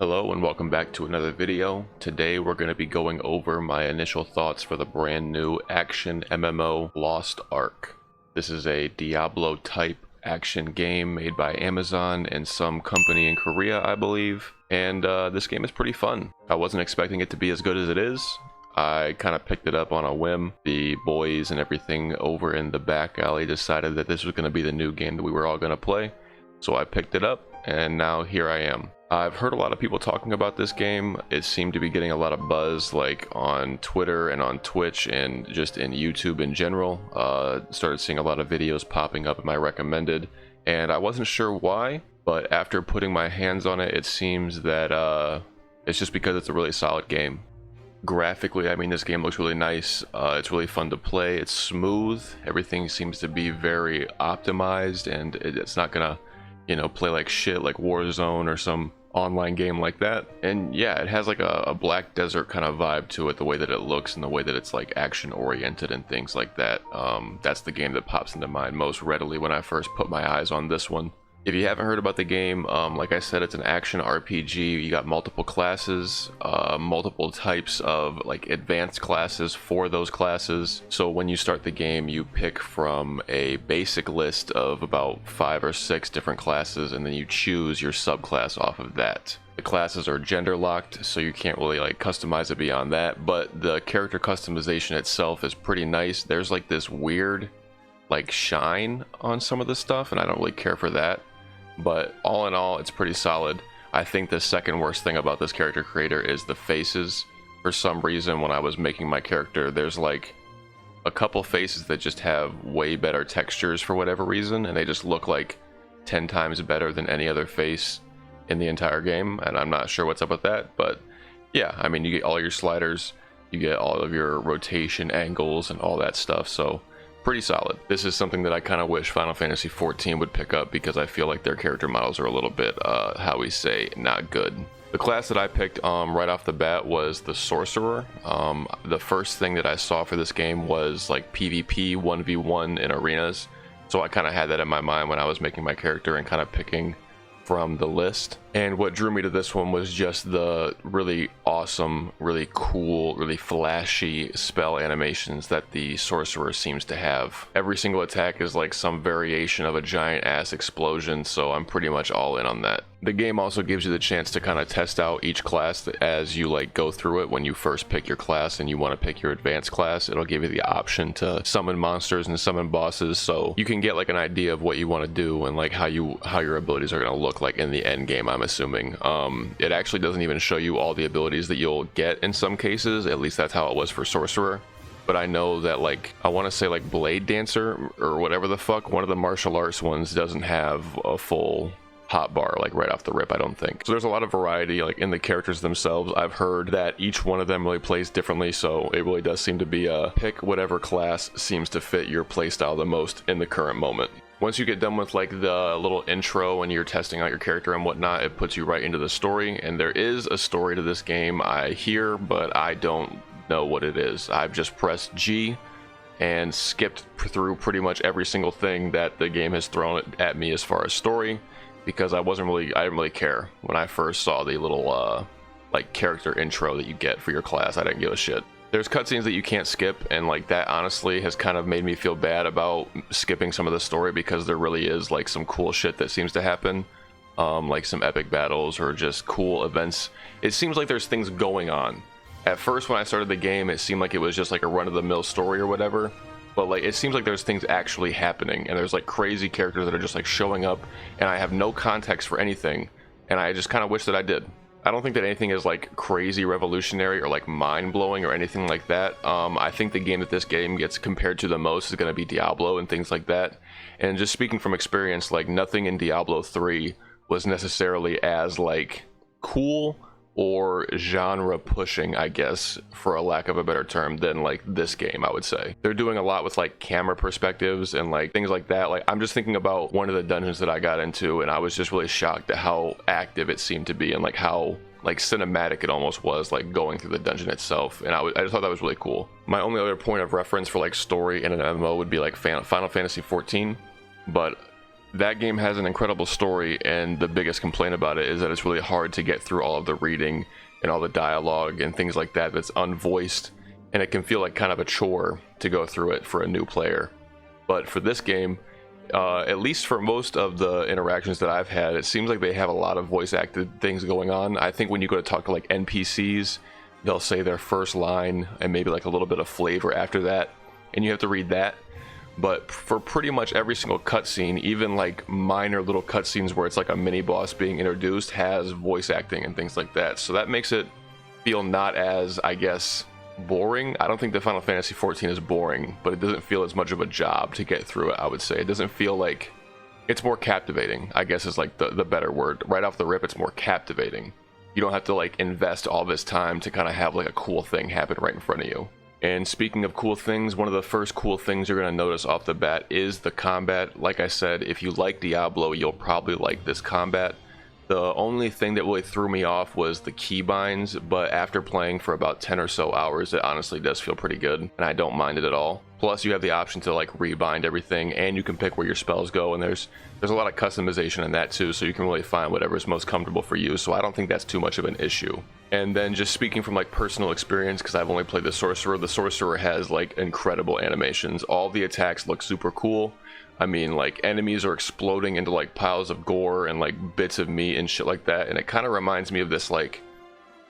Hello and welcome back to another video. Today we're going to be going over my initial thoughts for the brand new action MMO Lost Ark. This is a Diablo type action game made by Amazon and some company in Korea, I believe. And this game is pretty fun. I wasn't expecting it to be as good as it is. I kind of picked it up on a whim. The boys and everything over in the back alley decided that this was going to be the new game that we were all going to play. So I picked it up and now here I am. I've heard a lot of people talking about this game. It seemed to be getting a lot of buzz like on Twitter and on Twitch and just in YouTube in general. Started seeing a lot of videos popping up in my recommended, and I wasn't sure why, but after putting my hands on it, it seems that it's just because it's a really solid game. Graphically, I mean, this game looks really nice. It's really fun to play. It's smooth. Everything seems to be very optimized, and it's not gonna, play like shit like Warzone or some online game like that. And yeah, it has like a Black Desert kind of vibe to it, the way that it looks and the way that it's like action oriented and things like that. That's the game that pops into mind most readily when I first put my eyes on this one. If you haven't heard about the game, like I said, it's an action RPG. You got multiple classes, multiple types of like advanced classes for those classes. So when you start the game, you pick from a basic list of about 5 or 6 different classes, and then you choose your subclass off of that. The classes are gender locked, so you can't really like customize it beyond that, but the character customization itself is pretty nice. There's like this weird like shine on some of the stuff, and I don't really care for that. But all in all, it's pretty solid. I think the second worst thing about this character creator is the faces. For some reason, when I was making my character, there's like a couple faces that just have way better textures for whatever reason, and they just look like 10 times better than any other face in the entire game, and I'm not sure what's up with that. But yeah, I mean, you get all your sliders, you get all of your rotation angles and all that stuff, so pretty solid. This is something that I kind of wish Final Fantasy XIV would pick up, because I feel like their character models are a little bit, how we say, not good. The class that I picked right off the bat was the Sorcerer. The first thing that I saw for this game was like PvP 1v1 in arenas, so I kind of had that in my mind when I was making my character and kind of picking from the list. And what drew me to this one was just the really awesome, really cool, really flashy spell animations that the Sorcerer seems to have. Every single attack is like some variation of a giant ass explosion, so I'm pretty much all in on that. The game also gives you the chance to kind of test out each class as you like go through it. When you first pick your class and you want to pick your advanced class, it'll give you the option to summon monsters and summon bosses, so you can get like an idea of what you want to do and like how your abilities are going to look like in the end game, I'm assuming. It actually doesn't even show you all the abilities that you'll get in some cases. At least that's how it was for Sorcerer. But I know that, like, I want to say like Blade Dancer or whatever the fuck, one of the martial arts ones doesn't have a full hotbar like right off the rip, I don't think. So there's a lot of variety like in the characters themselves. I've heard that each one of them really plays differently, so it really does seem to be a pick whatever class seems to fit your playstyle the most in the current moment. Once you get done with like the little intro and you're testing out your character and whatnot, it puts you right into the story. And there is a story to this game, I hear, but I don't know what it is. I've just pressed G and skipped through pretty much every single thing that the game has thrown at me as far as story, because I didn't really care. When I first saw the little like character intro that you get for your class, I didn't give a shit. There's cutscenes that you can't skip, and like that honestly has kind of made me feel bad about skipping some of the story, because there really is like some cool shit that seems to happen, like some epic battles or just cool events. It seems like there's things going on. At first when I started the game, it seemed like it was just like a run-of-the-mill story or whatever, but like it seems like there's things actually happening, and there's like crazy characters that are just like showing up, and I have no context for anything, and I just kind of wish that I did. I don't think that anything is like crazy revolutionary or like mind-blowing or anything like that. I think the game that this game gets compared to the most is going to be Diablo and things like that. And just speaking from experience, like nothing in Diablo 3 was necessarily as like cool or genre pushing, I guess, for a lack of a better term, than like this game, I would say. They're doing a lot with like camera perspectives and like things like that. Like I'm just thinking about one of the dungeons that I got into, and I was just really shocked at how active it seemed to be and like how like cinematic it almost was, like going through the dungeon itself. And I just thought that was really cool. My only other point of reference for like story in an MMO would be like Final Fantasy XIV, but that game has an incredible story, and the biggest complaint about it is that it's really hard to get through all of the reading and all the dialogue and things like that that's unvoiced, and it can feel like kind of a chore to go through it for a new player. But for this game, at least for most of the interactions that I've had, it seems like they have a lot of voice acted things going on. I think when you go to talk to like NPCs, they'll say their first line and maybe like a little bit of flavor after that, and you have to read that. But for pretty much every single cutscene, even like minor little cutscenes where it's like a mini boss being introduced, has voice acting and things like that. So that makes it feel not as, I guess, boring. I don't think the Final Fantasy XIV is boring, but it doesn't feel as much of a job to get through it, I would say. It doesn't feel like... It's more captivating, I guess is like the better word. Right off the rip, it's more captivating. You don't have to like invest all this time to kind of have like a cool thing happen right in front of you. And speaking of cool things, one of the first cool things you're going to notice off the bat is the combat. Like I said, if you like Diablo, you'll probably like this combat. The only thing that really threw me off was the keybinds, but after playing for about 10 or so hours, it honestly does feel pretty good, and I don't mind it at all. Plus, you have the option to like rebind everything, and you can pick where your spells go, and there's a lot of customization in that too, so you can really find whatever's most comfortable for you, so I don't think that's too much of an issue. And then just speaking from like personal experience, because I've only played the Sorcerer has like incredible animations. All the attacks look super cool. I mean, like, enemies are exploding into like piles of gore and like bits of meat and shit like that, and it kind of reminds me of this, like,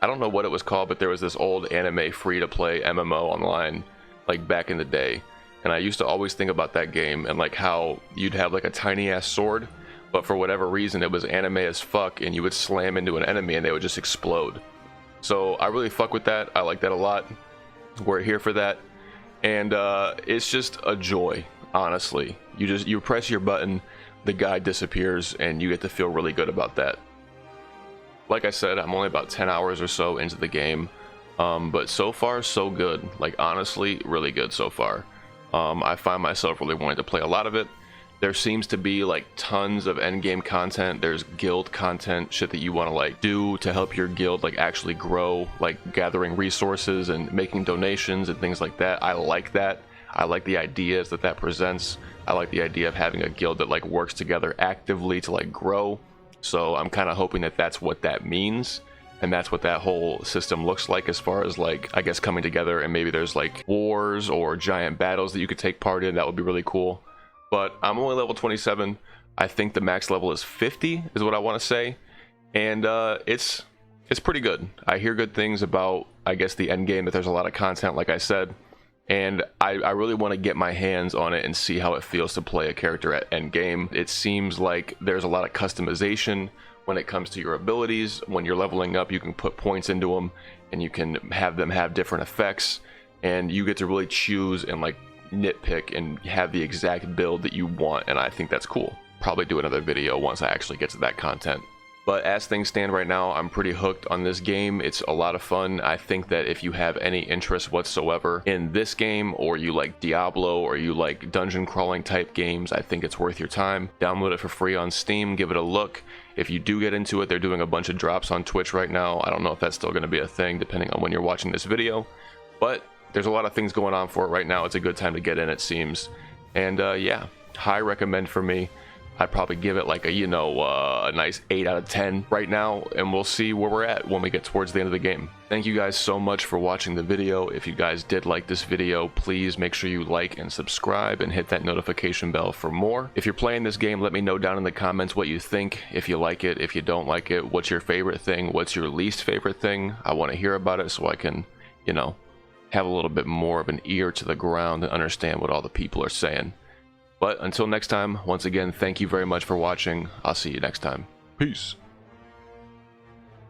I don't know what it was called, but there was this old anime free-to-play MMO online like back in the day, and I used to always think about that game and like how you'd have like a tiny ass sword, but for whatever reason it was anime as fuck, and you would slam into an enemy and they would just explode. So I really fuck with that. I like that a lot. We're here for that, and it's just a joy. Honestly, you press your button, the guy disappears, and you get to feel really good about that. Like I said, I'm only about 10 hours or so into the game, but so far so good. Like, honestly, really good so far. I find myself really wanting to play a lot of it. There seems to be like tons of endgame content. There's guild content, shit that you want to like do to help your guild like actually grow, like gathering resources and making donations and things like that. I like that. I like the ideas that presents. I like the idea of having a guild that like works together actively to like grow. So I'm kind of hoping that that's what that means, and that's what that whole system looks like as far as like, I guess, coming together, and maybe there's like wars or giant battles that you could take part in. That would be really cool. But I'm only level 27. I think the max level is 50 is what I want to say, and it's pretty good. I hear good things about, I guess, the end game, that there's a lot of content, like I said. And I really want to get my hands on it and see how it feels to play a character at end game. It seems like there's a lot of customization when it comes to your abilities. When you're leveling up, you can put points into them, and you can have them have different effects, and you get to really choose and like nitpick and have the exact build that you want, and I think that's cool. Probably do another video once I actually get to that content. But as things stand right now, I'm pretty hooked on this game. It's a lot of fun. I think that if you have any interest whatsoever in this game, or you like Diablo, or you like dungeon crawling type games, I think it's worth your time. Download it for free on Steam, give it a look. If you do get into it, they're doing a bunch of drops on Twitch right now. I don't know if that's still going to be a thing depending on when you're watching this video, but there's a lot of things going on for it right now. It's a good time to get in, it seems. And yeah, high recommend for me. I'd probably give it like a, you know, a nice 8 out of 10 right now, and we'll see where we're at when we get towards the end of the game. Thank you guys so much for watching the video. If you guys did like this video, please make sure you like and subscribe and hit that notification bell for more. If you're playing this game, let me know down in the comments what you think. If you like it, if you don't like it, what's your favorite thing, what's your least favorite thing? I want to hear about it so I can, you know, have a little bit more of an ear to the ground and understand what all the people are saying. But until next time, once again, thank you very much for watching. I'll see you next time. Peace.